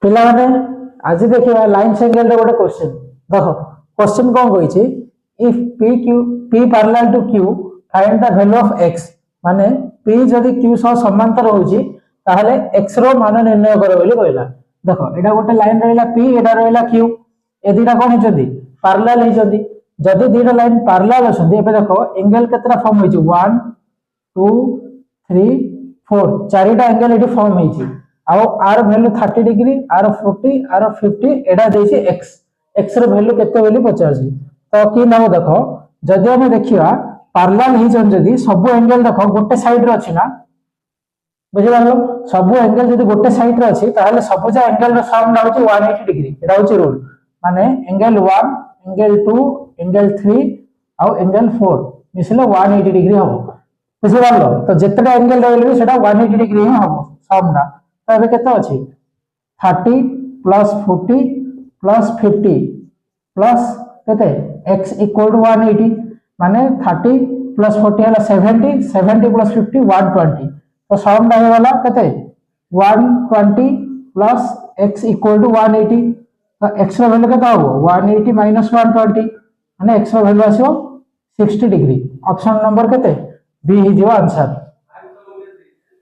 पिला माने आज देखिए लाइन एंगल गोटे क्वेश्चन देख क्वेश्चन कौन कही if P Q P parallel to Q find the value of X माने पी जदि क्यू सह समांतर होउची ताहले एक्स रो मान निर्णय कर बोली कहला देखो एटा गोटे लाइन रहिला पी एटा रहिला क्यू ए दुटा कोन हेचंदी पैरेलल हेचंदी जदि दुटा लाइन पैरेलल अछंदी एबे देखो एंगल केतरा फॉर्म होइची 1 2 3 4 चारिटा एंगल एटी फॉर्म होइची आउ आर वैल्यू 30 डिग्री आर 40 आर 50 एडा देछि एक्स एक्स रो वैल्यू केते बोली पचासी तो कि नाम देखो जदि हम देखिबा पैरेलल हि जन जदि सब एंगल देखो गोटे साइड रे अछि ना बुझि पारलो सब एंगल जदि गोटे साइड रे अछि ताहले सब जा एंगल रो सम ना होछि 180 डिग्री एडा होछि रूल माने एंगल 1 एंगल 2 एंगल 3 आउ एंगल 4 मिसले 180 डिग्री हबो बुझि पारलो तो जेतटा एंगल रहले सेटा 180 डिग्री ही हबो सम ना तो अबे केते अछि 30 प्लस 40 प्लस 50 प्लस केते x इक्वल टू 180 माने 30 प्लस 40 हला 70 70 प्लस 50 120 तो सम टा वाला केते 120 प्लस x इक्वल टू 180 तो x रो वैल्यू केते होबो 180 माइनस 120 माने x रो वैल्यू आसीबो 60 डिग्री ऑप्शन नंबर केते बी हि जो आंसर।